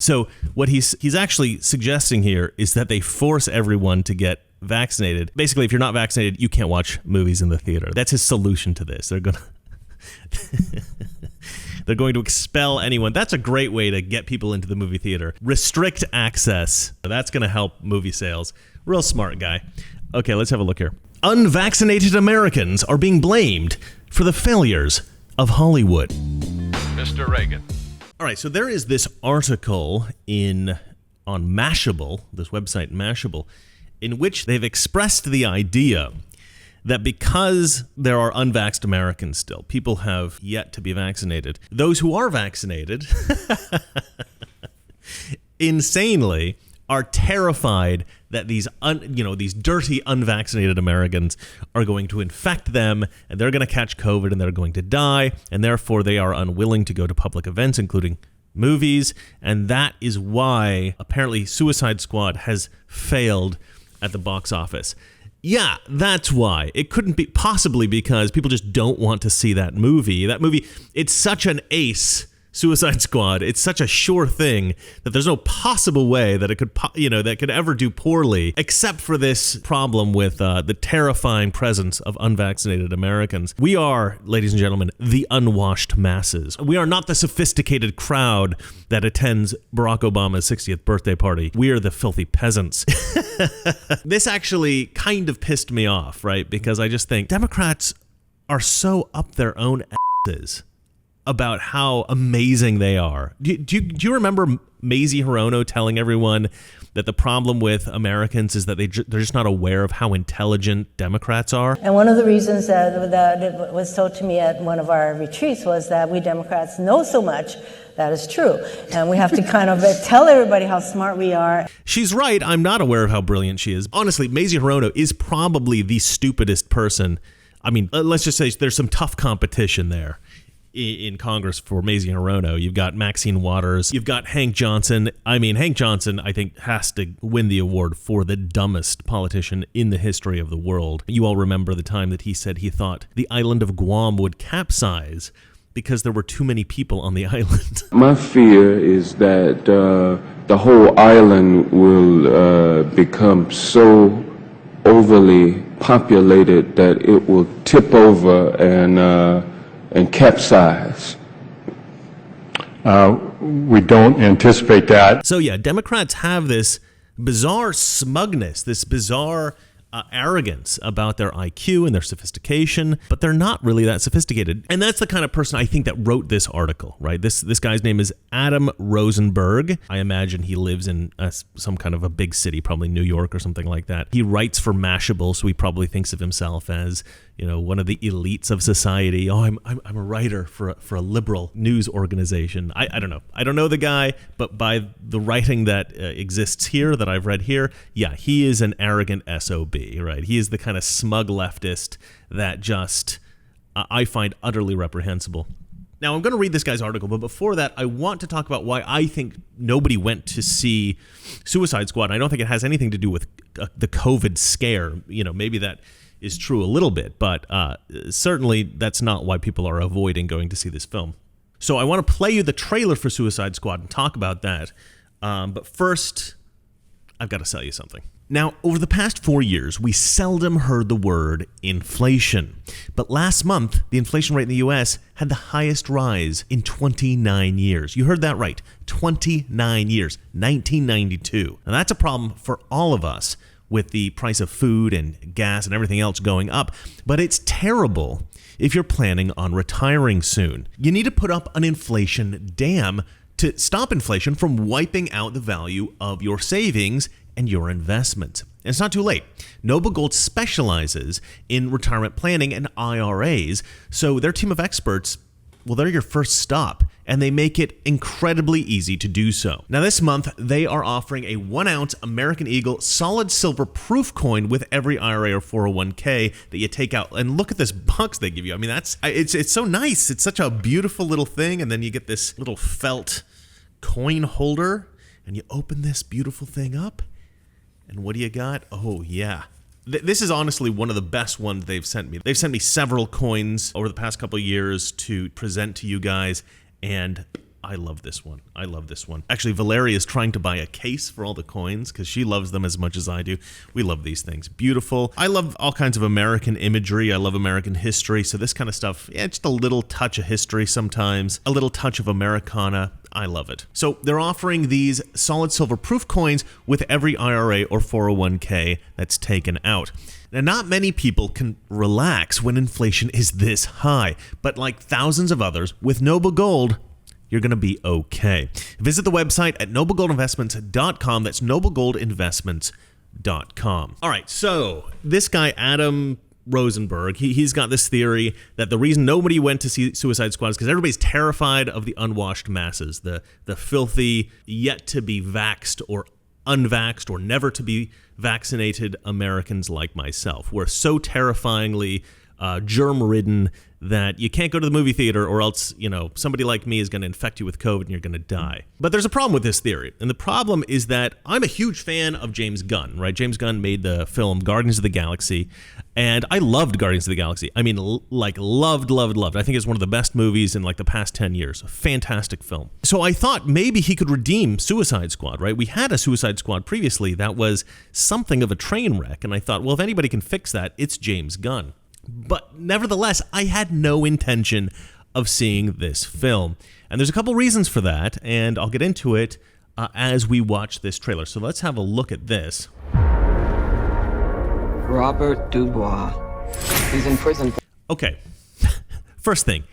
So what he's actually suggesting here is that they force everyone to get vaccinated. Basically, if you're not vaccinated, you can't watch movies in the theater. That's his solution to this. They're going to expel anyone. That's a great way to get people into the movie theater. Restrict access. That's going to help movie sales. Real smart guy. Okay, let's have a look here. Unvaccinated Americans are being blamed for the failures of Hollywood. Mr. Reagan. All right, so there is this article on Mashable, this website Mashable, in which they've expressed the idea that because there are unvaxxed Americans still, people have yet to be vaccinated, those who are vaccinated, insanely, are terrified that these dirty unvaccinated Americans are going to infect them and they're going to catch COVID and they're going to die, and therefore they are unwilling to go to public events, including movies, and that is why apparently Suicide Squad has failed at the box office. Yeah, that's why. It couldn't be possibly because people just don't want to see that movie. That movie, it's such an ace, Suicide Squad. It's such a sure thing that there's no possible way that it could, that could ever do poorly, except for this problem with the terrifying presence of unvaccinated Americans. We are, ladies and gentlemen, the unwashed masses. We are not the sophisticated crowd that attends Barack Obama's 60th birthday party. We are the filthy peasants. This actually kind of pissed me off, right? Because I just think Democrats are so up their own asses about how amazing they are. Do you remember Mazie Hirono telling everyone that the problem with Americans is that they're just not aware of how intelligent Democrats are? And one of the reasons that was told to me at one of our retreats was that we Democrats know so much. That is true. And we have to kind of tell everybody how smart we are. She's right. I'm not aware of how brilliant she is. Honestly, Mazie Hirono is probably the stupidest person. I mean, let's just say there's some tough competition there in Congress for Mazie Hirono. You've got Maxine Waters. You've got Hank Johnson. I mean, Hank Johnson, I think, has to win the award for the dumbest politician in the history of the world. You all remember the time that he said he thought the island of Guam would capsize because there were too many people on the island. My fear is that the whole island will become so overly populated that it will tip over and capsize. We don't anticipate that. So yeah, Democrats have this bizarre smugness, this bizarre arrogance about their IQ and their sophistication, but they're not really that sophisticated. And that's the kind of person I think that wrote this article, right? This guy's name is Adam Rosenberg. I imagine he lives in some kind of a big city, probably New York or something like that. He writes for Mashable, so he probably thinks of himself as, one of the elites of society. Oh, I'm a writer for a liberal news organization. I don't know. I don't know the guy, but by the writing that exists here, that I've read here, yeah, he is an arrogant SOB, right? He is the kind of smug leftist that just I find utterly reprehensible. Now, I'm going to read this guy's article, but before that, I want to talk about why I think nobody went to see Suicide Squad. I don't think it has anything to do with the COVID scare. Maybe that is true a little bit, but certainly that's not why people are avoiding going to see this film. So I want to play you the trailer for Suicide Squad and talk about that. But first, I've got to tell you something. Now, over the past 4 years, we seldom heard the word inflation. But last month, the inflation rate in the U.S. had the highest rise in 29 years. You heard that right, 29 years, 1992. Now, that's a problem for all of us with the price of food and gas and everything else going up. But it's terrible if you're planning on retiring soon. You need to put up an inflation dam to stop inflation from wiping out the value of your savings and your investments. And it's not too late. Noble Gold specializes in retirement planning and IRAs, so their team of experts, well, they're your first stop, and they make it incredibly easy to do so. Now, this month, they are offering a 1-ounce American Eagle solid silver proof coin with every IRA or 401k that you take out. And look at this box they give you. I mean, it's so nice. It's such a beautiful little thing, and then you get this little felt coin holder, and you open this beautiful thing up, and what do you got? Oh, yeah. This is honestly one of the best ones they've sent me. They've sent me several coins over the past couple of years to present to you guys, and I love this one. I love this one. Actually, Valeria is trying to buy a case for all the coins because she loves them as much as I do. We love these things. Beautiful. I love all kinds of American imagery. I love American history. So this kind of stuff, yeah, just a little touch of history sometimes, a little touch of Americana. I love it. So they're offering these solid silver proof coins with every IRA or 401k that's taken out. Now, not many people can relax when inflation is this high, but like thousands of others, with Noble Gold, you're going to be okay. Visit the website at noblegoldinvestments.com. That's noblegoldinvestments.com. All right, so this guy, Adam Rosenberg, he's got this theory that the reason nobody went to see Suicide Squad is because everybody's terrified of the unwashed masses, the filthy, yet to be vaxxed or unvaxxed or never to be vaccinated Americans like myself. We're so terrifyingly germ-ridden that you can't go to the movie theater or else, somebody like me is going to infect you with COVID and you're going to die. But there's a problem with this theory. And the problem is that I'm a huge fan of James Gunn, right? James Gunn made the film Guardians of the Galaxy, and I loved Guardians of the Galaxy. I mean, loved. I think it's one of the best movies in the past 10 years. A fantastic film. So I thought maybe he could redeem Suicide Squad, right? We had a Suicide Squad previously that was something of a train wreck. And I thought, well, if anybody can fix that, it's James Gunn. But nevertheless, I had no intention of seeing this film. And there's a couple reasons for that, and I'll get into it as we watch this trailer. So let's have a look at this. Robert Dubois. He's in prison. Okay. First thing,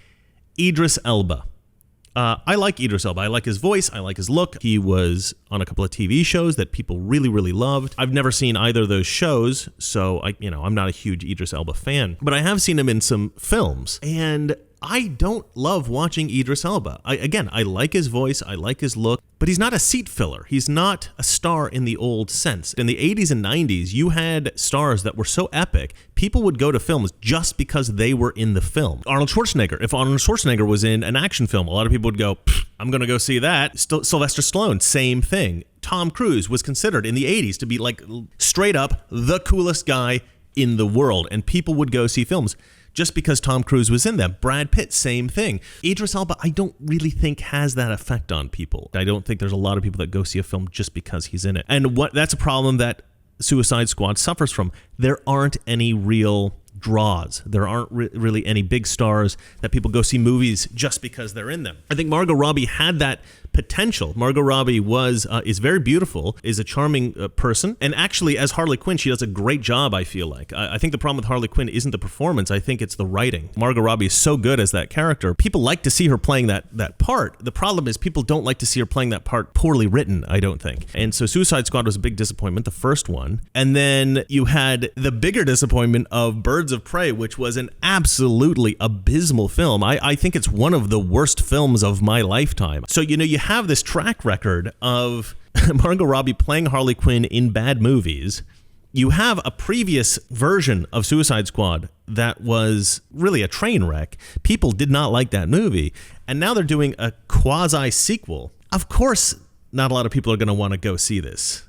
Idris Elba. I like Idris Elba. I like his voice. I like his look. He was on a couple of TV shows that people really, really loved. I've never seen either of those shows, so I'm not a huge Idris Elba fan. But I have seen him in some films, and I don't love watching Idris Elba. I like his voice. I like his look. But he's not a seat filler. He's not a star in the old sense. In the 80s and 90s, you had stars that were so epic, people would go to films just because they were in the film. Arnold Schwarzenegger. If Arnold Schwarzenegger was in an action film, a lot of people would go, I'm going to go see that. Sylvester Stallone, same thing. Tom Cruise was considered in the 80s to be straight up the coolest guy in the world, and people would go see films just because Tom Cruise was in them. Brad Pitt, same thing. Idris Elba, I don't really think has that effect on people. I don't think there's a lot of people that go see a film just because he's in it. And that's a problem that Suicide Squad suffers from. There aren't any real draws. There aren't really any big stars that people go see movies just because they're in them. I think Margot Robbie had that potential. Margot Robbie is very beautiful, is a charming person, and actually as Harley Quinn, she does a great job, I feel like. I think the problem with Harley Quinn isn't the performance, I think it's the writing. Margot Robbie is so good as that character. People like to see her playing that part. The problem is people don't like to see her playing that part poorly written, I don't think. And so Suicide Squad was a big disappointment, the first one. And then you had the bigger disappointment of Birds of Prey, which was an absolutely abysmal film. I think it's one of the worst films of my lifetime. So, you have this track record of Margot Robbie playing Harley Quinn in bad movies. You have a previous version of Suicide Squad that was really a train wreck. People did not like that movie. And now they're doing a quasi sequel. Of course, not a lot of people are going to want to go see this.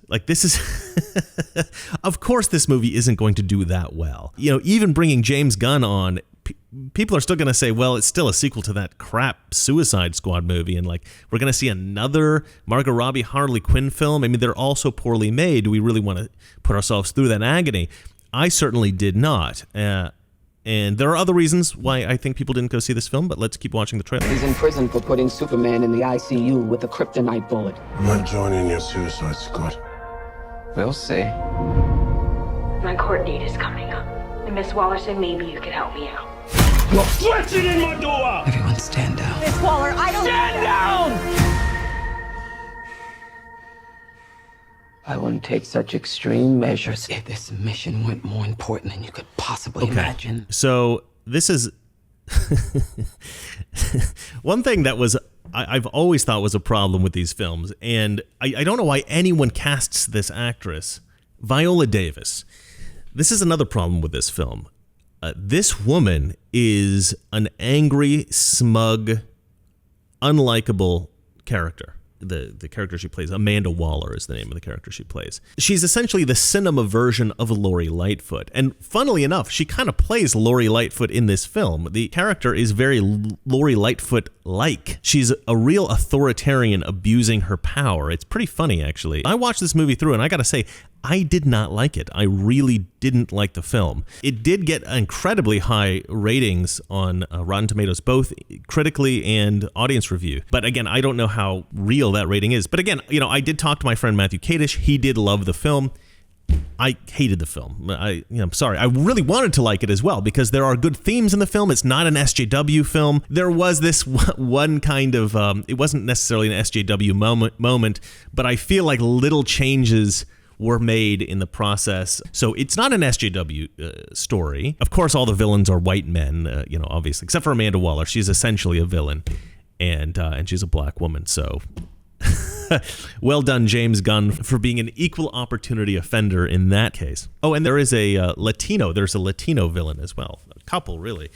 Of course this movie isn't going to do that well. Even bringing James Gunn on, people are still going to say, well, it's still a sequel to that crap Suicide Squad movie. And we're going to see another Margot Robbie Harley Quinn film. I mean, they're all so poorly made. Do we really want to put ourselves through that agony? I certainly did not. And there are other reasons why I think people didn't go see this film, but let's keep watching the trailer. He's in prison for putting Superman in the ICU with a kryptonite bullet. I'm not joining your Suicide Squad. We'll see. My court date is coming up. And Miss Waller said maybe you could help me out. You're flexing in my door! Everyone stand down. Miss Waller, I don't... Stand down! I wouldn't take such extreme measures if this mission went more important than you could possibly imagine. So this is one thing that I've always thought was a problem with these films, and I don't know why anyone casts this actress, Viola Davis. This is another problem with this film. This woman is an angry, smug, unlikable character. the character she plays, Amanda Waller is the name of the character she plays. She's essentially the cinema version of Lori Lightfoot. And funnily enough, she kind of plays Lori Lightfoot in this film. The character is very Lori Lightfoot-like. She's a real authoritarian abusing her power. It's pretty funny, actually. I watched this movie through, and I gotta say, I did not like it. I really didn't like the film. It did get incredibly high ratings on Rotten Tomatoes, both critically and audience review. But again, I don't know how real that rating is. But again, I did talk to my friend Matthew Kadish. He did love the film. I hated the film. I'm sorry. I really wanted to like it as well because there are good themes in the film. It's not an SJW film. There was this one kind of, it wasn't necessarily an SJW moment, but I feel like little changes were made in the process. So it's not an SJW story. Of course, all the villains are white men, obviously, except for Amanda Waller. She's essentially a villain, and she's a black woman. So well done, James Gunn, for being an equal opportunity offender in that case. Oh, and there is a Latino. There's a Latino villain as well. A couple, really.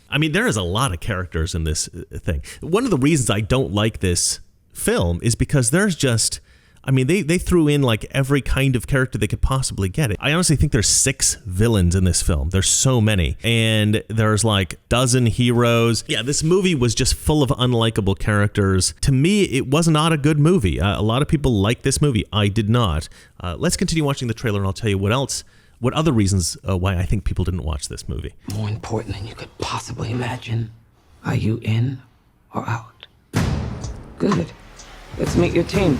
I mean, there is a lot of characters in this thing. One of the reasons I don't like this film is because there's just... they threw in like every kind of character they could possibly get. I honestly think there's 6 villains in this film. There's so many. And there's like a dozen heroes. Yeah, this movie was just full of unlikable characters. To me, it was not a good movie. A lot of people like this movie. I did not. Let's continue watching the trailer and I'll tell you what other reasons why I think people didn't watch this movie. More important than you could possibly imagine. Are you in or out? Good. Let's meet your team.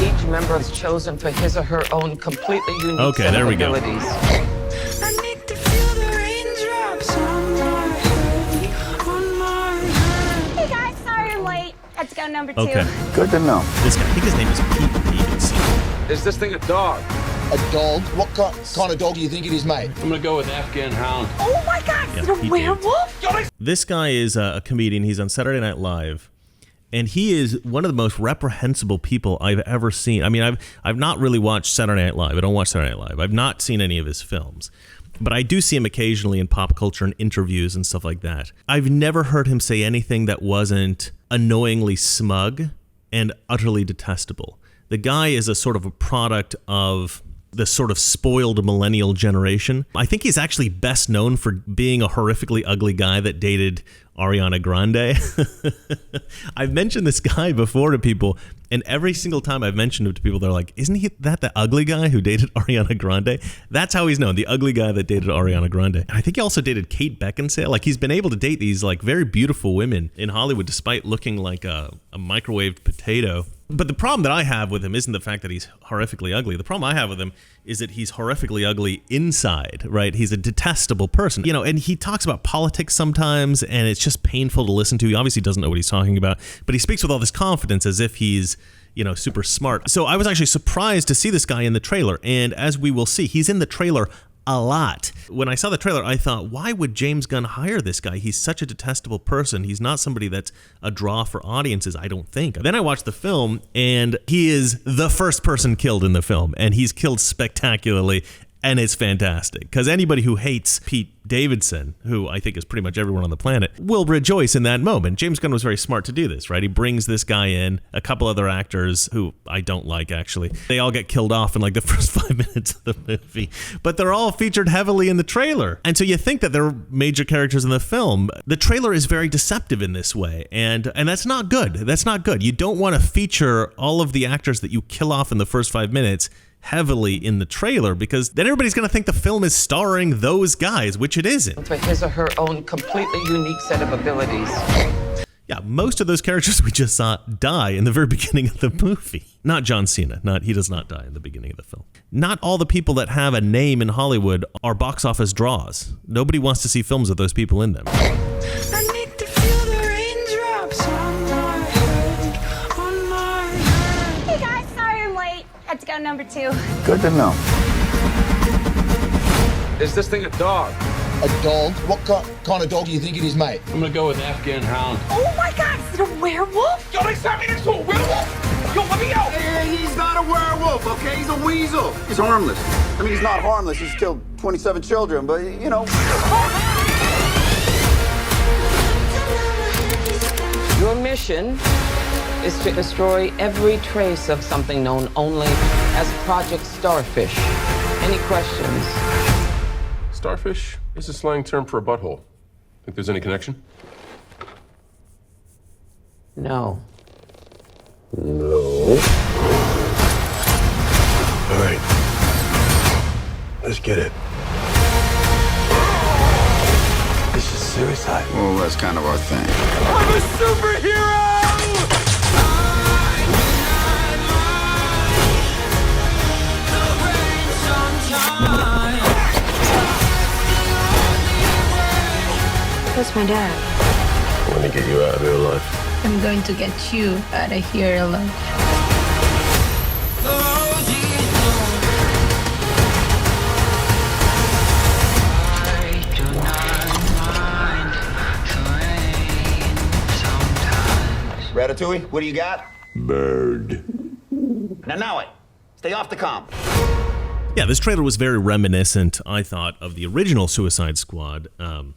Each member is chosen for his or her own completely unique set of abilities. I need to feel the raindrops on my head. Hey guys, sorry I'm late. Let's go number 2. Okay. Good to know. This guy, I think his name is Pete Davidson. Is this thing a dog? A dog? What kind of dog do you think it is, mate? I'm gonna go with Afghan Hound. Oh my god, is it a werewolf? This guy is a comedian. He's on Saturday Night Live. And he is one of the most reprehensible people I've ever seen. I mean, I've not really watched Saturday Night Live. I don't watch Saturday Night Live. I've not seen any of his films. But I do see him occasionally in pop culture and interviews and stuff like that. I've never heard him say anything that wasn't annoyingly smug and utterly detestable. The guy is a sort of a product of the sort of spoiled millennial generation. I think he's actually best known for being a horrifically ugly guy that dated Ariana Grande. I've mentioned this guy before to people, and every single time I've mentioned him to people, they're like, isn't he that the ugly guy who dated Ariana Grande? That's how he's known, the ugly guy that dated Ariana Grande. And I think he also dated Kate Beckinsale. Like, he's been able to date these like very beautiful women in Hollywood despite looking like a microwaved potato. But the problem that I have with him isn't the fact that he's horrifically ugly. The problem I have with him is that he's horrifically ugly inside, right? He's a detestable person, and he talks about politics sometimes, and it's just painful to listen to. He obviously doesn't know what he's talking about, but he speaks with all this confidence as if he's, super smart. So I was actually surprised to see this guy in the trailer, and as we will see, he's in the trailer a lot. When I saw the trailer, I thought, why would James Gunn hire this guy? He's such a detestable person. He's not somebody that's a draw for audiences, I don't think. Then I watched the film, and he is the first person killed in the film, and he's killed spectacularly, and it's fantastic. Because anybody who hates Pete Davidson, who I think is pretty much everyone on the planet, will rejoice in that moment. James Gunn was very smart to do this, right? He brings this guy in, a couple other actors who I don't like, actually. They all get killed off in like the first 5 minutes of the movie, but they're all featured heavily in the trailer. And so you think that they're major characters in the film. The trailer is very deceptive in this way, and that's not good. That's not good. You don't want to feature all of the actors that you kill off in the first 5 minutes heavily in the trailer, because then everybody's going to think the film is starring those guys, which it isn't. For his or her own completely unique set of abilities. Yeah, most of those characters we just saw die in the very beginning of the movie. Not John Cena. He does not die in the beginning of the film. Not all the people that have a name in Hollywood are box office draws. Nobody wants to see films with those people in them. I need to feel the raindrops on my head. Hey guys, sorry I'm late. Let's go number 2. Good to know. Is this thing a dog? A dog? What kind of dog do you think it is, mate? I'm gonna go with Afghan Hound. Oh my god, is it a werewolf? Yo, they sent me next to a werewolf! Yo, let me out! Hey, he's not a werewolf, okay? He's a weasel. He's harmless. I mean, he's not harmless. He's killed 27 children, but, Your mission is to destroy every trace of something known only as Project Starfish. Any questions? Starfish is a slang term for a butthole. Think there's any connection? No. No. All right. Let's get it. This is suicide. Well, that's kind of our thing. I'm a superhero! That's my dad. I want to get you out of here alive. I'm going to get you out of here alive. Ratatouille, what do you got? Bird. Now it. Stay off the comm. Yeah, this trailer was very reminiscent, I thought, of the original Suicide Squad. And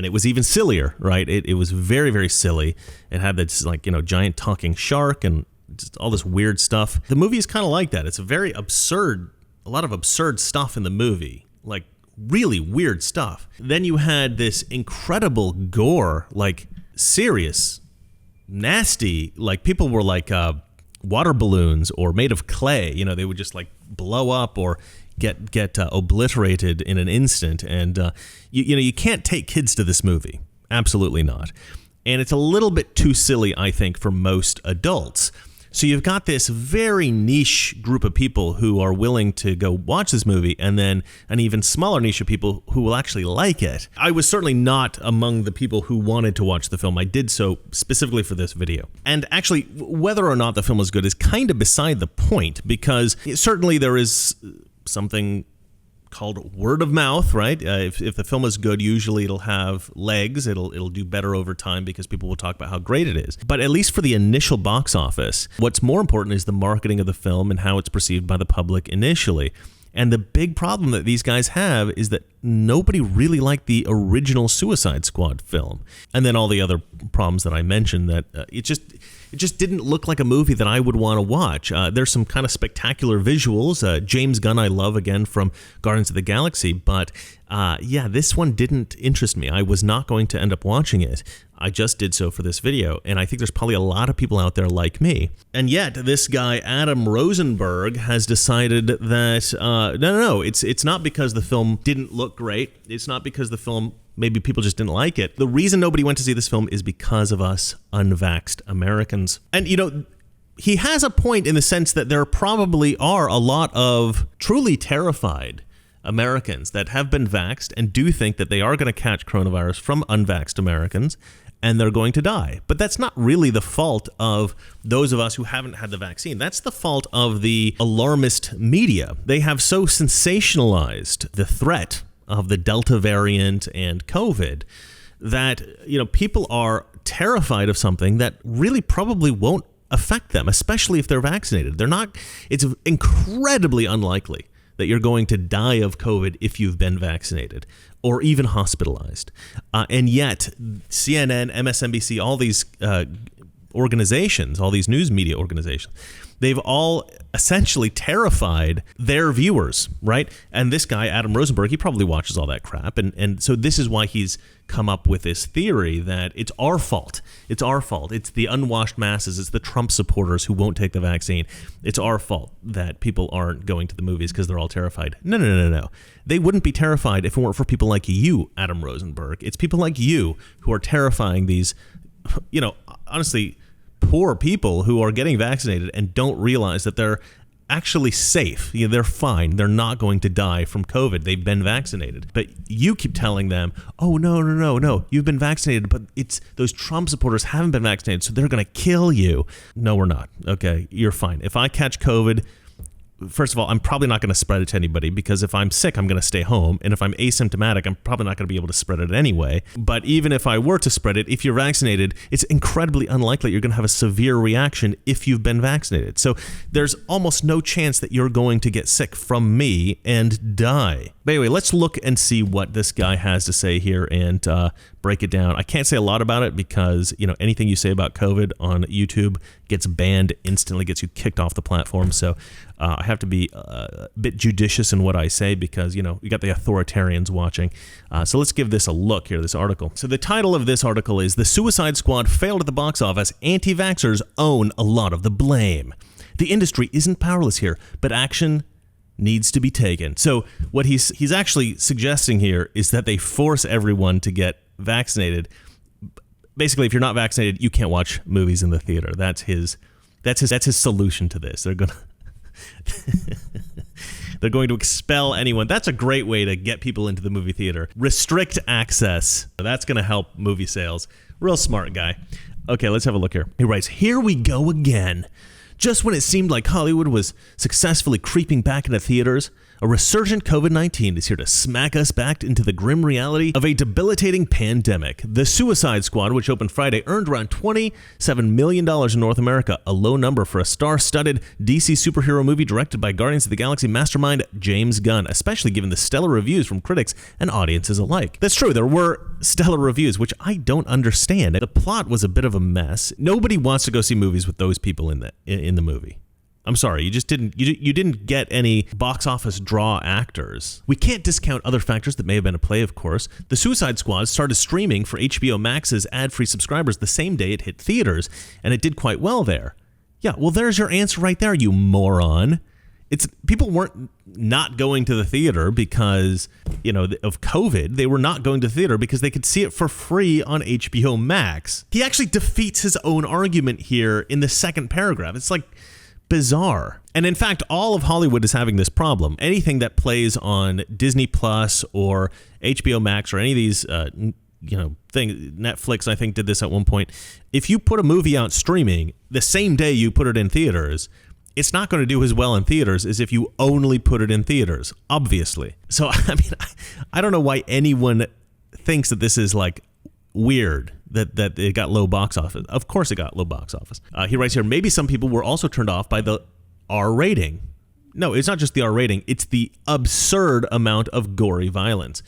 it was even sillier, right? It was very, very silly. It had this, like, giant talking shark and just all this weird stuff. The movie is kind of like that. It's a very absurd, a lot of absurd stuff in the movie, like really weird stuff. Then you had this incredible gore, like serious, nasty, like people were like water balloons or made of clay. They would just like blow up or get obliterated in an instant, and you can't take kids to this movie, absolutely not. And it's a little bit too silly, I think, for most adults. So you've got this very niche group of people who are willing to go watch this movie, and then an even smaller niche of people who will actually like it. I was certainly not among the people who wanted to watch the film. I did so specifically for this video. And actually, whether or not the film is good is kind of beside the point, because certainly there is something called word of mouth, right? If the film is good, usually it'll have legs. It'll do better over time because people will talk about how great it is. But at least for the initial box office, what's more important is the marketing of the film and how it's perceived by the public initially. And the big problem that these guys have is that nobody really liked the original Suicide Squad film. And then all the other problems that I mentioned, that it just didn't look like a movie that I would want to watch. There's some kind of spectacular visuals. James Gunn I love, again, from Guardians of the Galaxy. But yeah, this one didn't interest me. I was not going to end up watching it. I just did so for this video, and I think there's probably a lot of people out there like me. And yet, this guy, Adam Rosenberg, has decided that, no, it's not because the film didn't look great. It's not because the film, maybe people just didn't like it. The reason nobody went to see this film is because of us unvaxxed Americans. And, he has a point in the sense that there probably are a lot of truly terrified Americans that have been vaxxed and do think that they are going to catch coronavirus from unvaxxed Americans, and they're going to die. But that's not really the fault of those of us who haven't had the vaccine. That's the fault of the alarmist media. They have so sensationalized the threat of the Delta variant and COVID that, people are terrified of something that really probably won't affect them, especially if they're vaccinated. It's incredibly unlikely that you're going to die of COVID if you've been vaccinated or even hospitalized. And yet, CNN, MSNBC, all these organizations, all these news media organizations, they've all essentially terrified their viewers, right? And this guy, Adam Rosenberg, he probably watches all that crap. And so this is why he's come up with this theory that it's our fault. It's our fault. It's the unwashed masses. It's the Trump supporters who won't take the vaccine. It's our fault that people aren't going to the movies because they're all terrified. No. They wouldn't be terrified if it weren't for people like you, Adam Rosenberg. It's people like you who are terrifying these, honestly, poor people who are getting vaccinated and don't realize that they're actually safe. They're fine. They're not going to die from COVID. They've been vaccinated. But you keep telling them, oh, no. You've been vaccinated, but it's those Trump supporters haven't been vaccinated, so they're going to kill you. No, we're not. Okay, you're fine. If I catch COVID, first of all, I'm probably not going to spread it to anybody because if I'm sick, I'm going to stay home. And if I'm asymptomatic, I'm probably not going to be able to spread it anyway. But even if I were to spread it, if you're vaccinated, it's incredibly unlikely you're going to have a severe reaction if you've been vaccinated. So there's almost no chance that you're going to get sick from me and die. But anyway, let's look and see what this guy has to say here and break it down. I can't say a lot about it because, anything you say about COVID on YouTube gets banned instantly, gets you kicked off the platform. So I have to be a bit judicious in what I say because, you got the authoritarians watching. So let's give this a look here, this article. So the title of this article is "The Suicide Squad Failed at the Box Office. Anti-vaxxers Own a Lot of the Blame. The industry isn't powerless here, but action needs to be taken." So what he's actually suggesting here is that they force everyone to get vaccinated. Basically, if you're not vaccinated, you can't watch movies in the theater. That's his solution to this. They're going to expel anyone. That's a great way to get people into the movie theater. Restrict access. That's going to help movie sales. Real smart guy. Okay, let's have a look here. He writes, "Here we go again. Just when it seemed like Hollywood was successfully creeping back into theaters, a resurgent COVID-19 is here to smack us back into the grim reality of a debilitating pandemic. The Suicide Squad, which opened Friday, earned around $27 million in North America, a low number for a star-studded DC superhero movie directed by Guardians of the Galaxy mastermind James Gunn, especially given the stellar reviews from critics and audiences alike." That's true, there were stellar reviews, which I don't understand. The plot was a bit of a mess. Nobody wants to go see movies with those people in the movie. I'm sorry, you didn't get any box office draw actors. We can't discount other factors that may have been at play, of course. The Suicide Squad started streaming for HBO Max's ad-free subscribers the same day it hit theaters, and it did quite well there. Yeah, well, there's your answer right there, you moron. People weren't not going to the theater because, of COVID. They were not going to the theater because they could see it for free on HBO Max. He actually defeats his own argument here in the second paragraph. It's like bizarre. And in fact, all of Hollywood is having this problem. Anything that plays on Disney Plus or HBO Max or any of these, things, Netflix, I think, did this at one point. If you put a movie out streaming the same day you put it in theaters, it's not going to do as well in theaters as if you only put it in theaters, obviously. So, I don't know why anyone thinks that this is like weird that it got low box office. Of course it got low box office. He writes here, "Maybe some people were also turned off by the R rating." No, it's not just the R rating. It's the absurd amount of gory violence.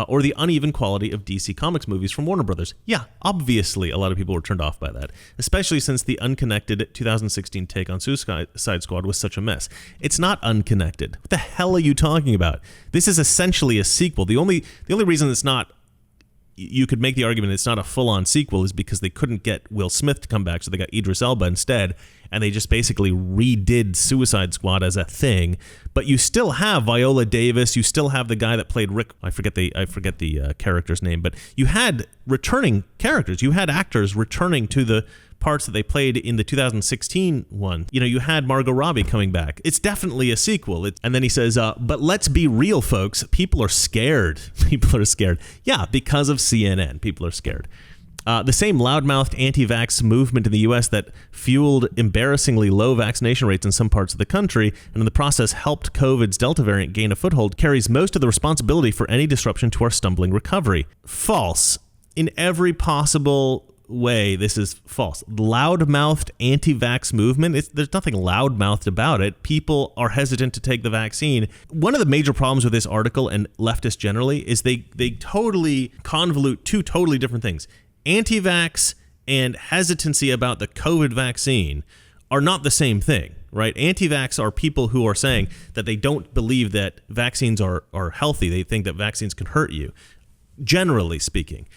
Or the uneven quality of DC Comics movies from Warner Brothers. Yeah, obviously a lot of people were turned off by that, especially since the unconnected 2016 take on Suicide Squad was such a mess. It's not unconnected. What the hell are you talking about? This is essentially a sequel. The only reason it's not, you could make the argument it's not a full-on sequel is because they couldn't get Will Smith to come back, so they got Idris Elba instead, and they just basically redid Suicide Squad as a thing. But you still have Viola Davis, you still have the guy that played Rick, I forget the character's name, but you had returning characters, you had actors returning to the parts that they played in the 2016 one. You had Margot Robbie coming back. It's definitely a sequel. And then he says, but let's be real, folks. People are scared. People are scared. Yeah, because of CNN. People are scared. The same loudmouthed anti-vax movement in the U.S. that fueled embarrassingly low vaccination rates in some parts of the country and in the process helped COVID's Delta variant gain a foothold carries most of the responsibility for any disruption to our stumbling recovery. False. In every possible way, this is false. Loudmouthed anti-vax movement, there's nothing loudmouthed about it. People are hesitant to take the vaccine. One of the major problems with this article and leftists generally is they totally convolute two totally different things. Anti-vax and hesitancy about the COVID vaccine are not the same thing, right? Anti-vax are people who are saying that they don't believe that vaccines are healthy. They think that vaccines can hurt you, generally speaking.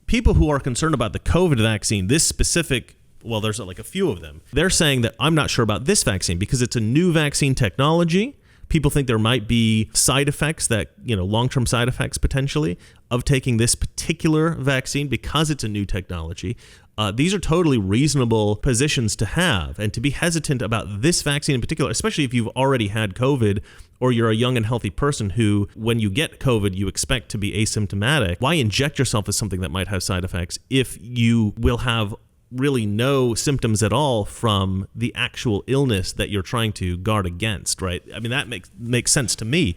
People who are concerned about the COVID vaccine, this specific, well, there's like a few of them, they're saying that I'm not sure about this vaccine because it's a new vaccine technology. People think there might be side effects that, long-term side effects potentially of taking this particular vaccine because it's a new technology. These are totally reasonable positions to have, and to be hesitant about this vaccine in particular, especially if you've already had COVID or you're a young and healthy person who, when you get COVID, you expect to be asymptomatic. Why inject yourself with something that might have side effects if you will have really no symptoms at all from the actual illness that you're trying to guard against, right? I mean, that makes sense to me.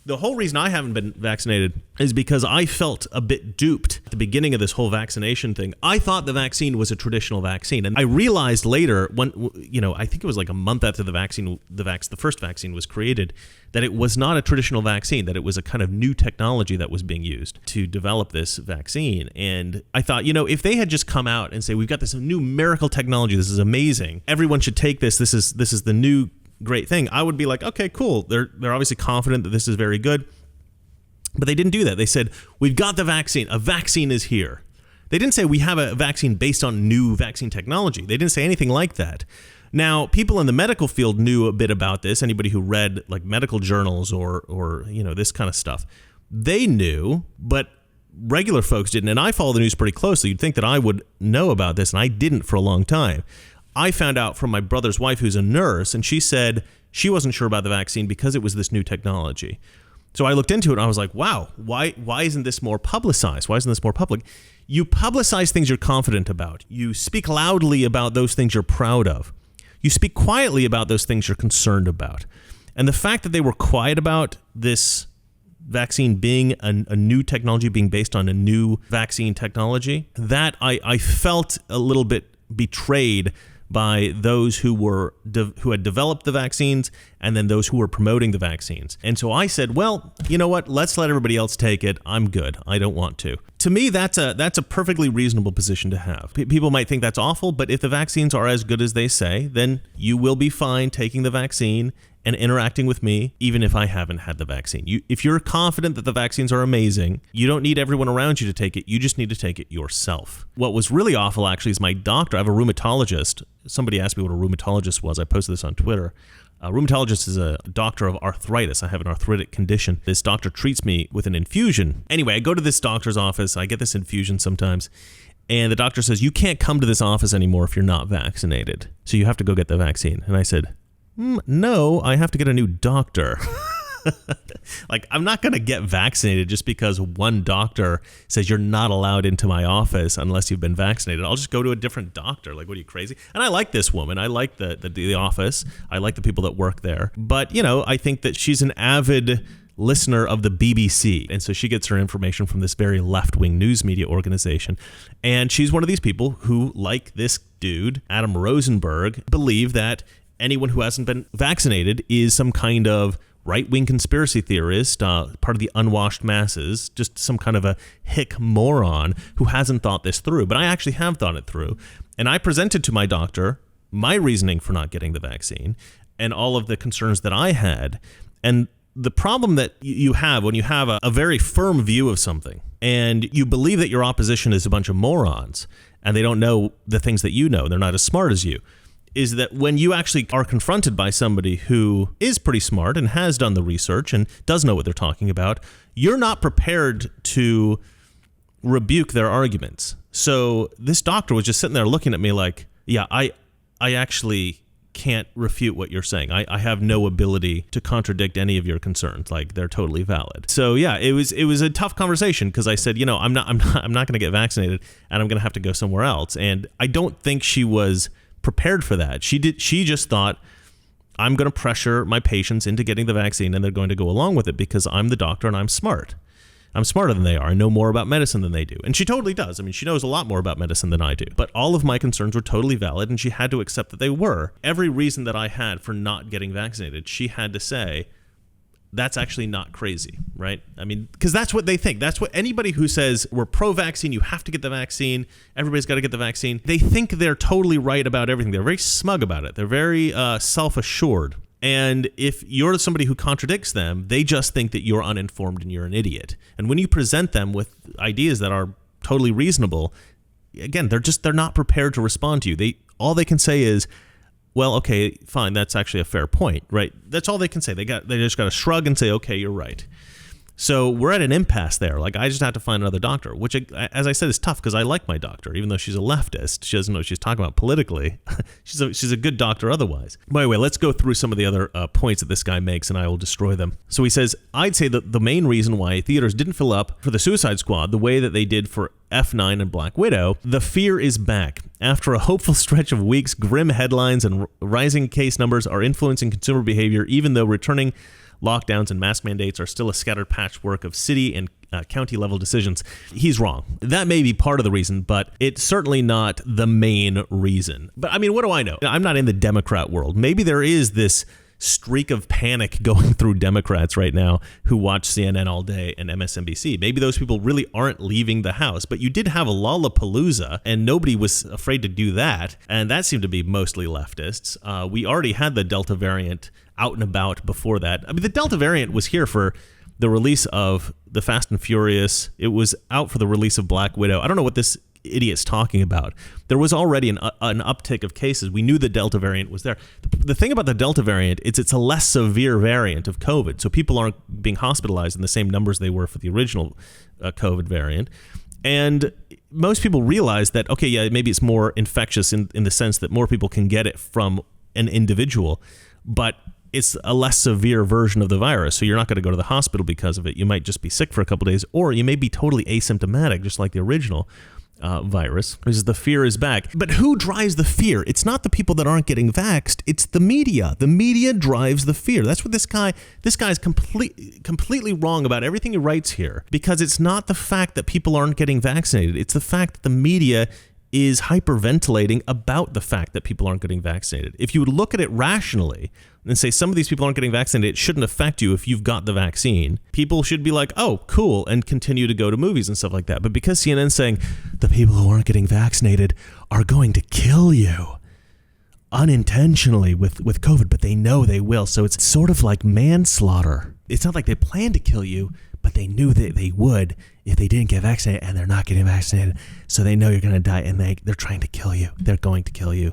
The whole reason I haven't been vaccinated is because I felt a bit duped at the beginning of this whole vaccination thing. I thought the vaccine was a traditional vaccine. And I realized later, when, I think it was like a month after the first vaccine was created, that it was not a traditional vaccine, that it was a kind of new technology that was being used to develop this vaccine. And I thought, if they had just come out and say, we've got this new miracle technology, this is amazing, everyone should take this, this is the new great thing, I would be like, okay, cool. They're obviously confident that this is very good. But they didn't do that. They said, we've got the vaccine. A vaccine is here. They didn't say we have a vaccine based on new vaccine technology. They didn't say anything like that. Now, people in the medical field knew a bit about this. Anybody who read like medical journals or this kind of stuff, they knew, but regular folks didn't. And I follow the news pretty closely. You'd think that I would know about this, and I didn't for a long time. I found out from my brother's wife, who's a nurse, and she said she wasn't sure about the vaccine because it was this new technology. So I looked into it and I was like, wow, why isn't this more publicized? Why isn't this more public? You publicize things you're confident about. You speak loudly about those things you're proud of. You speak quietly about those things you're concerned about. And the fact that they were quiet about this vaccine being a new technology, being based on a new vaccine technology, that I felt a little bit betrayed by those who had developed the vaccines and then those who were promoting the vaccines. And so I said, well, you know what? Let's let everybody else take it. I'm good. I don't want to. To me, that's a perfectly reasonable position to have. People might think that's awful, but if the vaccines are as good as they say, then you will be fine taking the vaccine and interacting with me, even if I haven't had the vaccine. If you're confident that the vaccines are amazing, you don't need everyone around you to take it. You just need to take it yourself. What was really awful, actually, is my doctor. I have a rheumatologist. Somebody asked me what a rheumatologist was. I posted this on Twitter. A rheumatologist is a doctor of arthritis. I have an arthritic condition. This doctor treats me with an infusion. Anyway, I go to this doctor's office. I get this infusion sometimes. And the doctor says, you can't come to this office anymore if you're not vaccinated. So you have to go get the vaccine. And I said, no, I have to get a new doctor. Like, I'm not going to get vaccinated just because one doctor says you're not allowed into my office unless you've been vaccinated. I'll just go to a different doctor. Like, what are you, crazy? And I like this woman. I like the office. I like the people that work there. But, I think that she's an avid listener of the BBC. And so she gets her information from this very left-wing news media organization. And she's one of these people who, like this dude, Adam Rosenberg, believe that anyone who hasn't been vaccinated is some kind of right-wing conspiracy theorist, part of the unwashed masses, just some kind of a hick moron who hasn't thought this through. But I actually have thought it through. And I presented to my doctor my reasoning for not getting the vaccine and all of the concerns that I had. And the problem that you have when you have a very firm view of something and you believe that your opposition is a bunch of morons and they don't know the things that you know, they're not as smart as you, is that when you actually are confronted by somebody who is pretty smart and has done the research and does know what they're talking about, you're not prepared to rebuke their arguments. So this doctor was just sitting there looking at me like, yeah, I actually can't refute what you're saying. I have no ability to contradict any of your concerns. Like, they're totally valid. So yeah, it was a tough conversation because I said, I'm not going to get vaccinated and I'm going to have to go somewhere else. And I don't think she was prepared for that. She just thought, I'm going to pressure my patients into getting the vaccine and they're going to go along with it because I'm the doctor and I'm smart. I'm smarter than they are. I know more about medicine than they do. And she totally does. I mean, she knows a lot more about medicine than I do. But all of my concerns were totally valid and she had to accept that they were. Every reason that I had for not getting vaccinated, she had to say, that's actually not crazy, right? I mean, because that's what they think. That's what anybody who says we're pro-vaccine, you have to get the vaccine, everybody's got to get the vaccine, they think they're totally right about everything. They're very smug about it. They're very self-assured. And if you're somebody who contradicts them, they just think that you're uninformed and you're an idiot. And when you present them with ideas that are totally reasonable, again, they're not prepared to respond to you. All they can say is, well, okay, fine, that's actually a fair point, right? That's all they can say. They just got to shrug and say, okay, you're right. So we're at an impasse there. Like, I just have to find another doctor, which, as I said, is tough because I like my doctor, even though she's a leftist. She doesn't know what she's talking about politically. she's a good doctor otherwise. By the way, let's go through some of the other points that this guy makes, and I will destroy them. So he says, I'd say that the main reason why theaters didn't fill up for the Suicide Squad the way that they did for F9 and Black Widow, the fear is back. After a hopeful stretch of weeks, grim headlines and rising case numbers are influencing consumer behavior, even though returning lockdowns and mask mandates are still a scattered patchwork of city and county level decisions. He's wrong. That may be part of the reason, but it's certainly not the main reason. But I mean, what do I know? I'm not in the Democrat world. Maybe there is this streak of panic going through Democrats right now who watch CNN all day and MSNBC. Maybe those people really aren't leaving the house, but you did have a Lollapalooza and nobody was afraid to do that. And that seemed to be mostly leftists. We already had the Delta variant out and about before that. I mean, the Delta variant was here for the release of the Fast and Furious. It was out for the release of Black Widow. I don't know what this idiot's talking about. There was already an uptick of cases. We knew the Delta variant was there. The thing about the Delta variant is it's a less severe variant of COVID. So people aren't being hospitalized in the same numbers they were for the original COVID variant. And most people realize that, okay, yeah, maybe it's more infectious in the sense that more people can get it from an individual, but it's a less severe version of the virus. So you're not going to go to the hospital because of it. You might just be sick for a couple of days, or you may be totally asymptomatic, just like the original virus, because the fear is back. But who drives the fear? It's not the people that aren't getting vaxxed. It's the media. The media drives the fear. That's what this guy's completely wrong about everything he writes here, because it's not the fact that people aren't getting vaccinated. It's the fact that the media is hyperventilating about the fact that people aren't getting vaccinated. If you would look at it rationally and say some of these people aren't getting vaccinated, it shouldn't affect you if you've got the vaccine, people should be like, oh, cool, and continue to go to movies and stuff like that. But because CNN's saying the people who aren't getting vaccinated are going to kill you unintentionally with COVID, but they know they will. So it's sort of like manslaughter. It's not like they plan to kill you, but they knew that they would if they didn't get vaccinated, and they're not getting vaccinated. So they know you're going to die, and they're trying to kill you. They're going to kill you.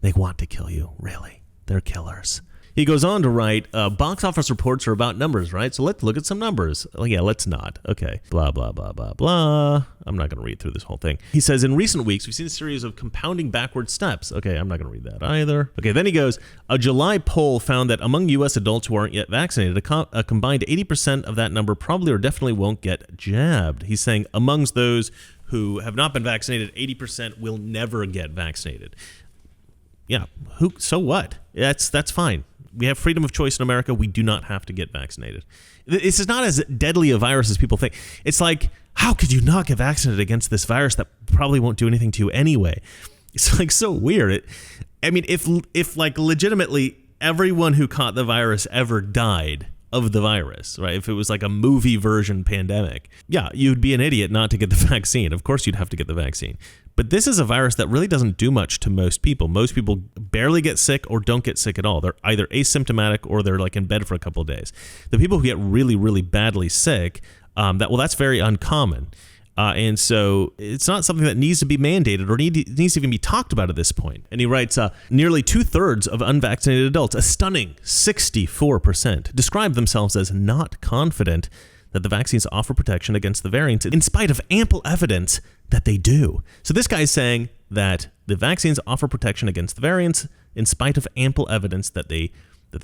They want to kill you, really. They're killers. He goes on to write, box office reports are about numbers, right? So let's look at some numbers. Oh, yeah, let's not. Okay. Blah, blah, blah, blah, blah. I'm not going to read through this whole thing. He says, in recent weeks, we've seen a series of compounding backward steps. Okay, I'm not going to read that either. Okay, then he goes, a July poll found that among U.S. adults who aren't yet vaccinated, a combined 80% of that number probably or definitely won't get jabbed. He's saying amongst those who have not been vaccinated, 80% will never get vaccinated. Yeah, so what? That's fine. We have freedom of choice in America. We do not have to get vaccinated. This is not as deadly a virus as people think. It's like, how could you not get vaccinated against this virus that probably won't do anything to you anyway? It's like so weird. I mean, if like legitimately everyone who caught the virus ever died of the virus, right? If it was like a movie version pandemic, yeah, you'd be an idiot not to get the vaccine. Of course you'd have to get the vaccine. But this is a virus that really doesn't do much to most people. Most people barely get sick or don't get sick at all. They're either asymptomatic or they're like in bed for a couple of days. The people who get really, really badly sick, that's very uncommon. And so it's not something that needs to be mandated or needs to even be talked about at this point. And he writes, nearly 2/3 of unvaccinated adults, a stunning 64%, describe themselves as not confident that the vaccines offer protection against the variants in spite of ample evidence that they do. So this guy is saying that the vaccines offer protection against the variants in spite of ample evidence that they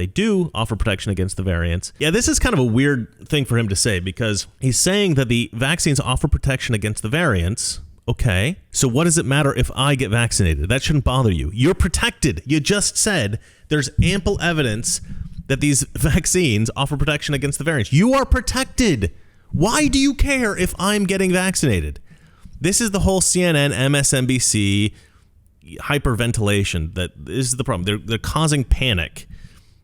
do offer protection against the variants. Yeah, this is kind of a weird thing for him to say, because he's saying that the vaccines offer protection against the variants. Okay, so what does it matter if I get vaccinated? That shouldn't bother you. You're protected. You just said there's ample evidence that these vaccines offer protection against the variants. You are protected. Why do you care if I'm getting vaccinated? This is the whole CNN, MSNBC hyperventilation. This is the problem. They're causing panic.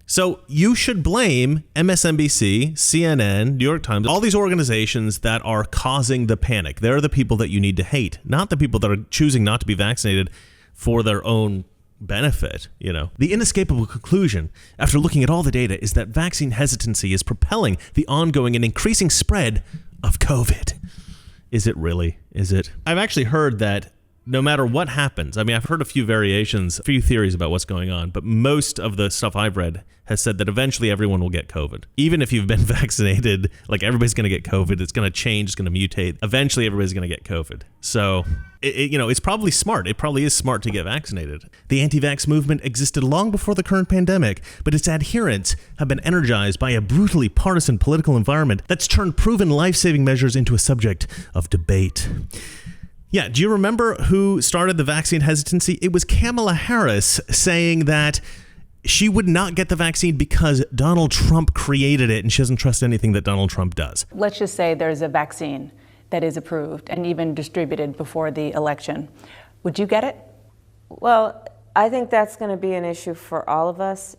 So you should blame MSNBC, CNN, New York Times, all these organizations that are causing the panic. They're the people that you need to hate, not the people that are choosing not to be vaccinated for their own benefit. The inescapable conclusion after looking at all the data is that vaccine hesitancy is propelling the ongoing and increasing spread of COVID. Is it really? Is it? I've actually heard that no matter what happens. I mean, I've heard a few variations, a few theories about what's going on, but most of the stuff I've read has said that eventually everyone will get COVID. Even if you've been vaccinated, like everybody's going to get COVID. It's going to change. It's going to mutate. Eventually everybody's going to get COVID. So, it's probably smart. It probably is smart to get vaccinated. The anti-vax movement existed long before the current pandemic, but its adherents have been energized by a brutally partisan political environment that's turned proven life-saving measures into a subject of debate. Yeah, do you remember who started the vaccine hesitancy? It was Kamala Harris saying that she would not get the vaccine because Donald Trump created it and she doesn't trust anything that Donald Trump does. Let's just say there's a vaccine that is approved and even distributed before the election. Would you get it? Well, I think that's going to be an issue for all of us.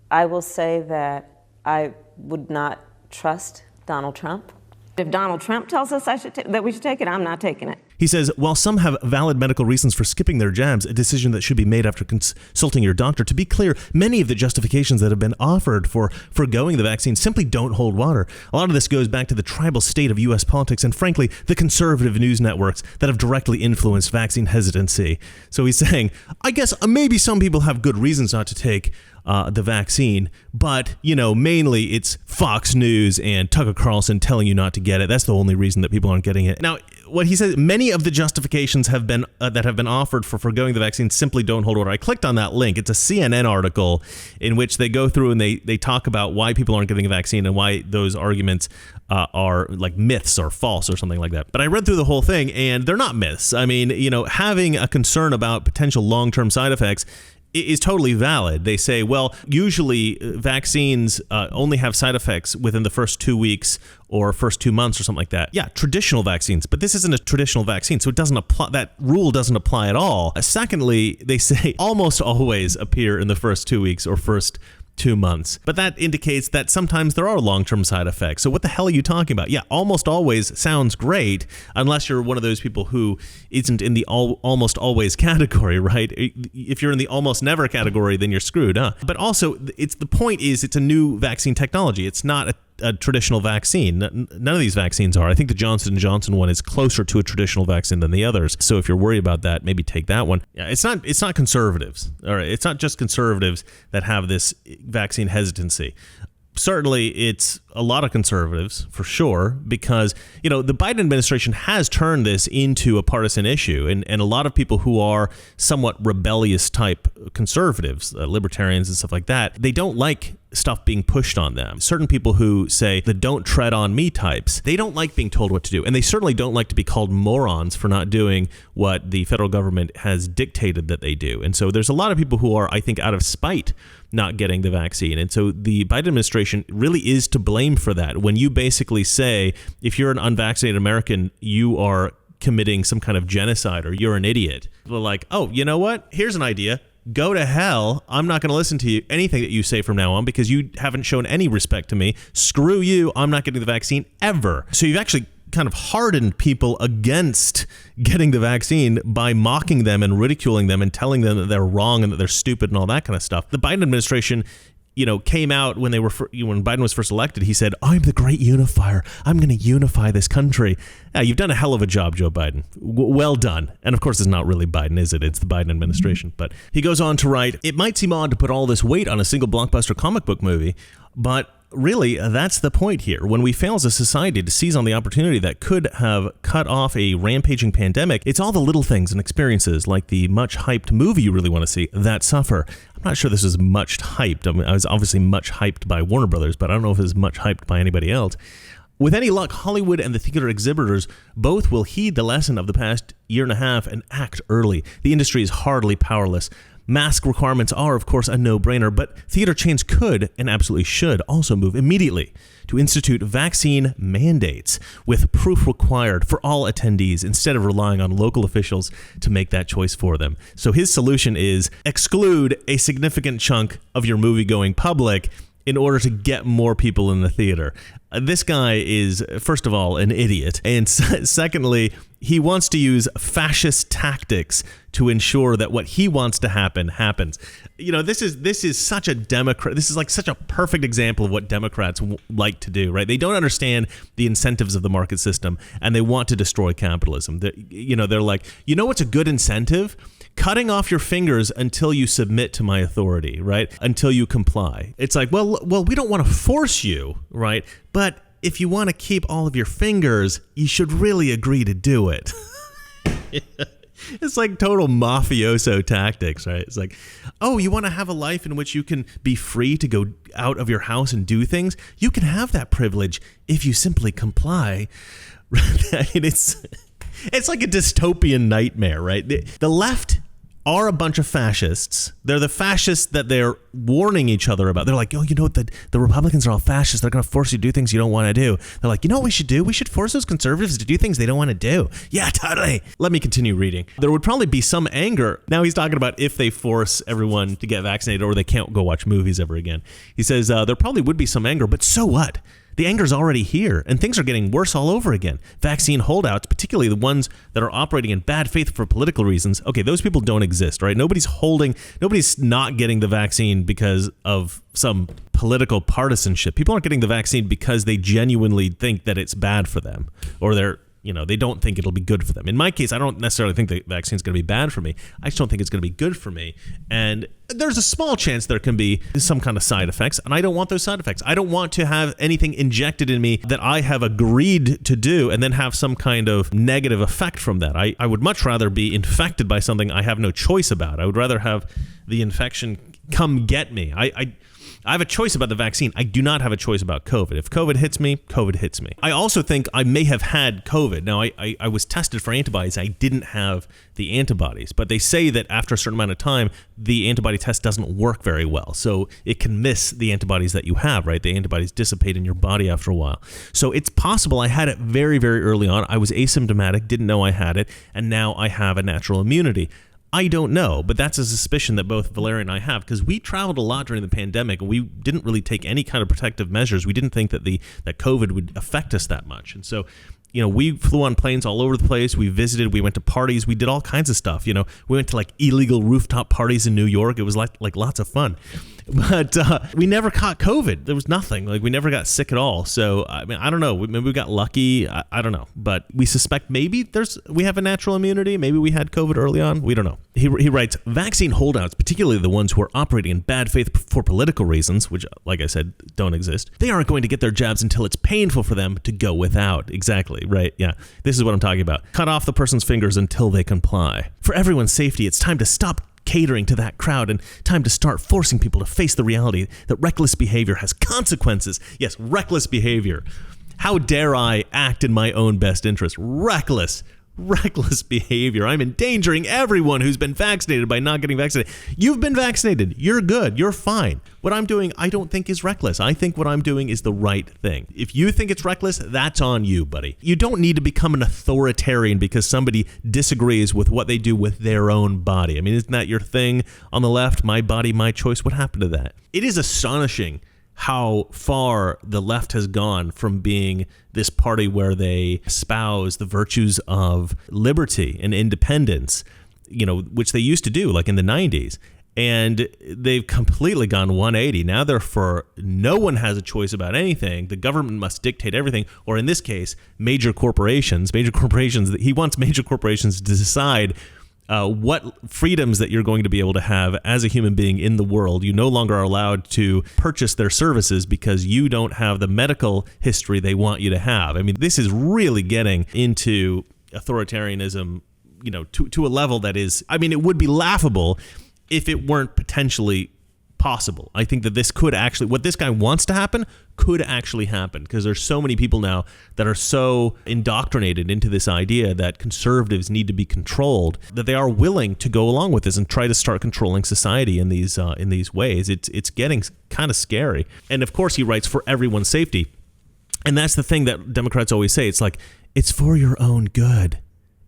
I will say that I would not trust Donald Trump. If Donald Trump tells us that we should take it, I'm not taking it. He says, while some have valid medical reasons for skipping their jabs, a decision that should be made after consulting your doctor. To be clear, many of the justifications that have been offered for forgoing the vaccine simply don't hold water. A lot of this goes back to the tribal state of U.S. politics and, frankly, the conservative news networks that have directly influenced vaccine hesitancy. So he's saying, I guess maybe some people have good reasons not to take the vaccine, but, mainly it's Fox News and Tucker Carlson telling you not to get it. That's the only reason that people aren't getting it. Now, what he says, many of the justifications have been that have been offered for forgoing the vaccine simply don't hold water. I clicked on that link. It's a CNN article in which they go through and they talk about why people aren't getting a vaccine and why those arguments are like myths or false or something like that. But I read through the whole thing and they're not myths. I mean, having a concern about potential long-term side effects is totally valid. They say, well, usually vaccines only have side effects within the first 2 weeks or first 2 months or something like that. Yeah, traditional vaccines, but this isn't a traditional vaccine, so it doesn't apply. That rule doesn't apply at all. Secondly, they say almost always appear in the first 2 weeks or first 2 months. But that indicates that sometimes there are long-term side effects. So what the hell are you talking about? Yeah, almost always sounds great, unless you're one of those people who isn't in the almost always category, right? If you're in the almost never category, then you're screwed, huh? But also, it's a new vaccine technology. It's not a traditional vaccine. None of these vaccines are. I think the Johnson & Johnson one is closer to a traditional vaccine than the others. So if you're worried about that, maybe take that one. Yeah, it's not conservatives. All right, it's not just conservatives that have this vaccine hesitancy. Certainly, it's a lot of conservatives, for sure, because, the Biden administration has turned this into a partisan issue. And a lot of people who are somewhat rebellious type conservatives, libertarians and stuff like that, they don't like stuff being pushed on them. Certain people who say the don't tread on me types, they don't like being told what to do. And they certainly don't like to be called morons for not doing what the federal government has dictated that they do. And so there's a lot of people who are, I think, out of spite not getting the vaccine. And so the Biden administration really is to blame for that. When you basically say, if you're an unvaccinated American, you are committing some kind of genocide or you're an idiot. They're like, oh, you know what? Here's an idea. Go to hell. I'm not going to listen to anything that you say from now on because you haven't shown any respect to me. Screw you. I'm not getting the vaccine ever. So you've actually kind of hardened people against getting the vaccine by mocking them and ridiculing them and telling them that they're wrong and that they're stupid and all that kind of stuff. The Biden administration, came out when when Biden was first elected. He said, "I'm the great unifier. I'm going to unify this country." Yeah, you've done a hell of a job, Joe Biden. Well done. And of course, it's not really Biden, is it? It's the Biden administration. But he goes on to write, "It might seem odd to put all this weight on a single blockbuster comic book movie, but really, that's the point here. When we fail as a society to seize on the opportunity that could have cut off a rampaging pandemic, it's all the little things and experiences like the much hyped movie you really want to see that suffer." I'm not sure this is much hyped. I mean, I was obviously much hyped by Warner Brothers, but I don't know if it's much hyped by anybody else. With any luck, Hollywood and the theater exhibitors both will heed the lesson of the past year and a half and act early. The industry is hardly powerless. Mask requirements are, of course, a no-brainer, but theater chains could, and absolutely should, also move immediately to institute vaccine mandates with proof required for all attendees instead of relying on local officials to make that choice for them. So his solution is exclude a significant chunk of your movie-going public in order to get more people in the theater. This guy is, first of all, an idiot. And secondly, he wants to use fascist tactics to ensure that what he wants to happen happens. You know, this is such a Democrat. This is like such a perfect example of what Democrats like to do, right? They don't understand the incentives of the market system, and they want to destroy capitalism. They're like, you know what's a good incentive? Cutting off your fingers until you submit to my authority, right? Until you comply. It's like, well, we don't want to force you, right? But if you want to keep all of your fingers, you should really agree to do it. It's like total mafioso tactics, right? It's like, oh, you want to have a life in which you can be free to go out of your house and do things? You can have that privilege if you simply comply. I mean, it's like a dystopian nightmare, right? The left are a bunch of fascists. They're the fascists that they're warning each other about. They're like, oh, you know what? The Republicans are all fascists. They're going to force you to do things you don't want to do. They're like, you know what we should do? We should force those conservatives to do things they don't want to do. Yeah, totally. Let me continue reading. There would probably be some anger. Now he's talking about if they force everyone to get vaccinated or they can't go watch movies ever again. He says there probably would be some anger, but so what? The anger's already here, and things are getting worse all over again. Vaccine holdouts, particularly the ones that are operating in bad faith for political reasons, okay, those people don't exist, right? Nobody's not getting the vaccine because of some political partisanship. People aren't getting the vaccine because they genuinely think that it's bad for them, or they don't think it'll be good for them. In my case, I don't necessarily think the vaccine's going to be bad for me. I just don't think it's going to be good for me. And there's a small chance there can be some kind of side effects, and I don't want those side effects. I don't want to have anything injected in me that I have agreed to do and then have some kind of negative effect from that. I would much rather be infected by something I have no choice about. I would rather have the infection come get me. I have a choice about the vaccine. I do not have a choice about COVID. If COVID hits me, COVID hits me. I also think I may have had COVID. Now, I was tested for antibodies. I didn't have the antibodies, but they say that after a certain amount of time, the antibody test doesn't work very well. So it can miss the antibodies that you have, right? The antibodies dissipate in your body after a while. So it's possible I had it very, very early on. I was asymptomatic, didn't know I had it, and now I have a natural immunity. I don't know, but that's a suspicion that both Valeria and I have, because we traveled a lot during the pandemic and we didn't really take any kind of protective measures. We didn't think that that COVID would affect us that much. And so, we flew on planes all over the place. We visited, we went to parties, we did all kinds of stuff. We went to like illegal rooftop parties in New York. It was like lots of fun. But we never caught COVID. There was nothing. Like, we never got sick at all. So, I mean, I don't know. Maybe we got lucky. I don't know. But we suspect maybe we have a natural immunity. Maybe we had COVID early on. We don't know. He writes, vaccine holdouts, particularly the ones who are operating in bad faith for political reasons, which, like I said, don't exist, they aren't going to get their jabs until it's painful for them to go without. Exactly. Right. Yeah. This is what I'm talking about. Cut off the person's fingers until they comply. For everyone's safety, it's time to stop catering to that crowd and time to start forcing people to face the reality that reckless behavior has consequences. Yes, reckless behavior. How dare I act in my own best interest? Reckless behavior. I'm endangering everyone who's been vaccinated by not getting vaccinated. You've been vaccinated. You're good. You're fine. What I'm doing, I don't think is reckless. I think what I'm doing is the right thing. If you think it's reckless, that's on you, buddy. You don't need to become an authoritarian because somebody disagrees with what they do with their own body. I mean, isn't that your thing on the left? My body, my choice. What happened to that? It is astonishing how far the left has gone from being this party where they espouse the virtues of liberty and independence, which they used to do like in the 90s. And they've completely gone 180. Now they're for no one has a choice about anything. The government must dictate everything. Or in this case, major corporations. He wants major corporations to decide what freedoms that you're going to be able to have as a human being in the world. You no longer are allowed to purchase their services because you don't have the medical history they want you to have. I mean, this is really getting into authoritarianism, to a level that is, I mean, it would be laughable if it weren't potentially possible. I think that this could actually, what this guy wants to happen could actually happen, because there's so many people now that are so indoctrinated into this idea that conservatives need to be controlled that they are willing to go along with this and try to start controlling society in these ways. It's getting kind of scary. And of course, he writes, for everyone's safety. And that's the thing that Democrats always say. It's like, it's for your own good.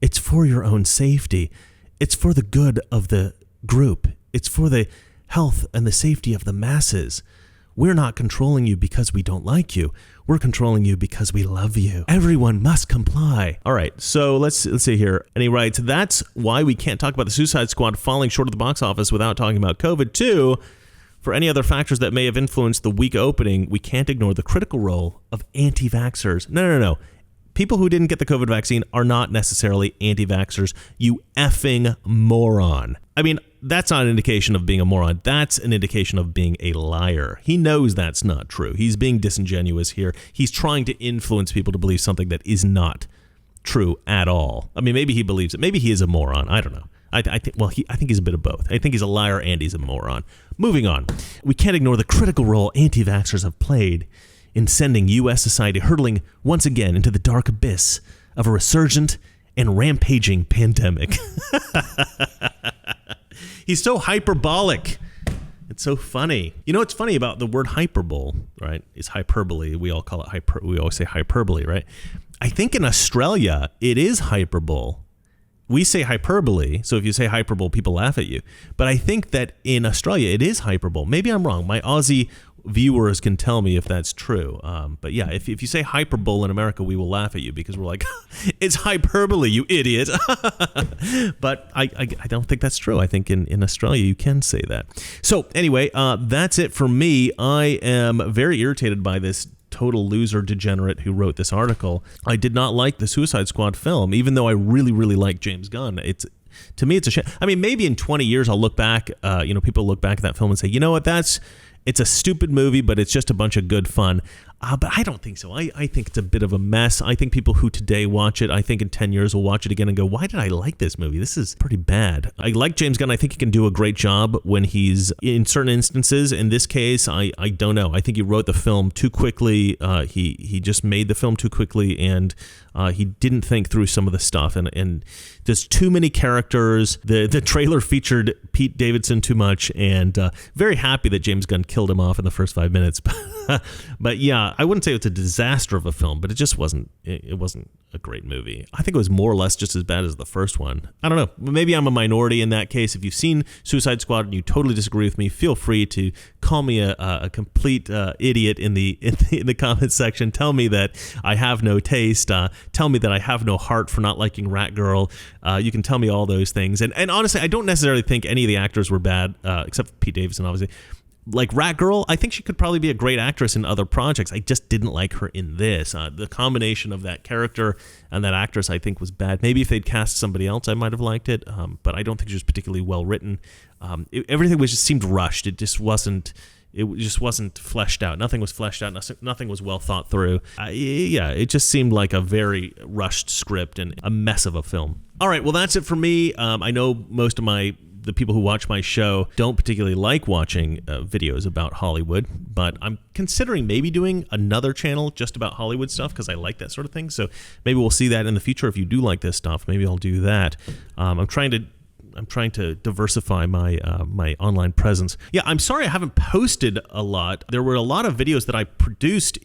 It's for your own safety. It's for the good of the group. It's for the health and the safety of the masses. We're not controlling you because we don't like you. We're controlling you because we love you. Everyone must comply. All right, so let's see here. And he writes, that's why we can't talk about the Suicide Squad falling short of the box office without talking about COVID. 2, for any other factors that may have influenced the weak opening, we can't ignore the critical role of anti-vaxxers. No. People who didn't get the COVID vaccine are not necessarily anti-vaxxers, you effing moron. I mean, that's not an indication of being a moron. That's an indication of being a liar. He knows that's not true. He's being disingenuous here. He's trying to influence people to believe something that is not true at all. I mean, maybe he believes it. Maybe he is a moron. I don't know. I think he's a bit of both. I think he's a liar and he's a moron. Moving on. We can't ignore the critical role anti-vaxxers have played in sending U.S. society hurtling once again into the dark abyss of a resurgent and rampaging pandemic. He's so hyperbolic. It's so funny. You know what's funny about the word hyperbole, right? Is hyperbole. We all call it we always say hyperbole, right? I think in Australia it is hyperbole. We say hyperbole, so if you say hyperbole, people laugh at you. But I think that in Australia it is hyperbole. Maybe I'm wrong. My Aussie viewers can tell me if that's true. But yeah, if you say hyperbole in America, we will laugh at you because we're like, it's hyperbole, you idiot. But I don't think that's true. I think in Australia you can say that. So anyway, that's it for me. I am very irritated by this total loser degenerate who wrote this article. I did not like the Suicide Squad film, even though I really, really like James Gunn. To me, it's a shame. I mean, maybe in 20 years I'll look back, people look back at that film and say, you know what, it's a stupid movie, but it's just a bunch of good fun. But I don't think so. I think it's a bit of a mess. I think people who today watch it, I think in 10 years will watch it again and go, why did I like this movie? This is pretty bad. I like James Gunn. I think he can do a great job when he's in certain instances. In this case, I don't know. I think he wrote the film too quickly. He just made the film too quickly, and he didn't think through some of the stuff. And there's too many characters. The trailer featured Pete Davidson too much, and very happy that James Gunn killed him off in the first 5 minutes. But yeah, I wouldn't say it's a disaster of a film, but it just wasn't. It wasn't a great movie. I think it was more or less just as bad as the first one. I don't know. Maybe I'm a minority in that case. If you've seen Suicide Squad and you totally disagree with me, feel free to call me a complete idiot in the comments section. Tell me that I have no taste. Tell me that I have no heart for not liking Rat Girl. You can tell me all those things. And honestly, I don't necessarily think any of the actors were bad, except for Pete Davidson, obviously. Like Rat Girl, I think she could probably be a great actress in other projects. I just didn't like her in this. The combination of that character and that actress, I think, was bad. Maybe if they'd cast somebody else, I might have liked it. But I don't think she was particularly well written. Everything just seemed rushed. It just wasn't fleshed out. Nothing was fleshed out. Nothing was well thought through. It just seemed like a very rushed script and a mess of a film. All right, well, that's it for me. I know most of the people who watch my show don't particularly like watching videos about Hollywood, but I'm considering maybe doing another channel just about Hollywood stuff because I like that sort of thing. So maybe we'll see that in the future. If you do like this stuff, maybe I'll do that. I'm trying to diversify my my online presence. Yeah, I'm sorry I haven't posted a lot. There were a lot of videos that I produced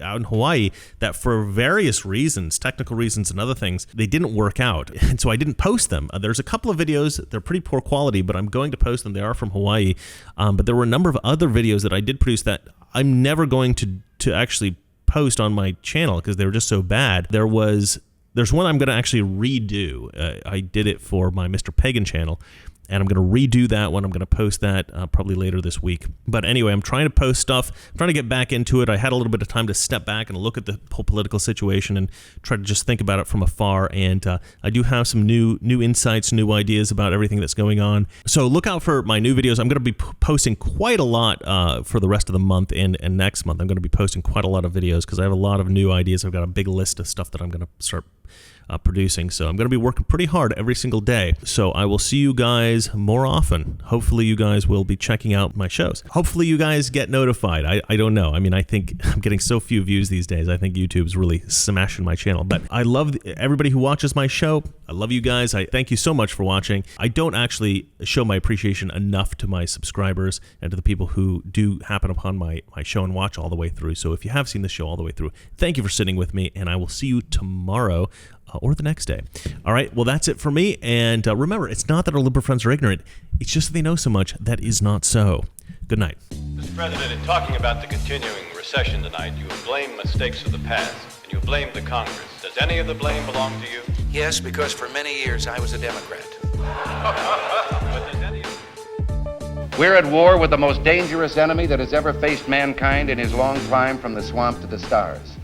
out in Hawaii that for various reasons, technical reasons and other things, they didn't work out. And so I didn't post them. There's a couple of videos, they're pretty poor quality, but I'm going to post them. They are from Hawaii. But there were a number of other videos that I did produce that I'm never going to actually post on my channel because they were just so bad. There's one I'm going to actually redo. I did it for my Mr. Pagan channel, and I'm going to redo that one. I'm going to post that probably later this week. But anyway, I'm trying to post stuff. I'm trying to get back into it. I had a little bit of time to step back and look at the whole political situation and try to just think about it from afar. And I do have some new insights, new ideas about everything that's going on. So look out for my new videos. I'm going to be posting quite a lot for the rest of the month and next month. I'm going to be posting quite a lot of videos because I have a lot of new ideas. I've got a big list of stuff that I'm going to start producing. So I'm going to be working pretty hard every single day. So I will see you guys more often. Hopefully you guys will be checking out my shows. Hopefully you guys get notified. I don't know. I mean, I think I'm getting so few views these days. I think YouTube's really smashing my channel. But I love everybody who watches my show. I love you guys. I thank you so much for watching. I don't actually show my appreciation enough to my subscribers and to the people who do happen upon my show and watch all the way through. So if you have seen the show all the way through, thank you for sitting with me, and I will see you tomorrow or the next day. All right, well, that's it for me. And remember, it's not that our liberal friends are ignorant. It's just that they know so much that is not so. Good night. President, in talking about the continuing recession tonight, you have blamed mistakes of the past, and you have blamed the Congress. Does any of the blame belong to you? Yes, because for many years I was a Democrat. We're at war with the most dangerous enemy that has ever faced mankind in his long climb from the swamp to the stars.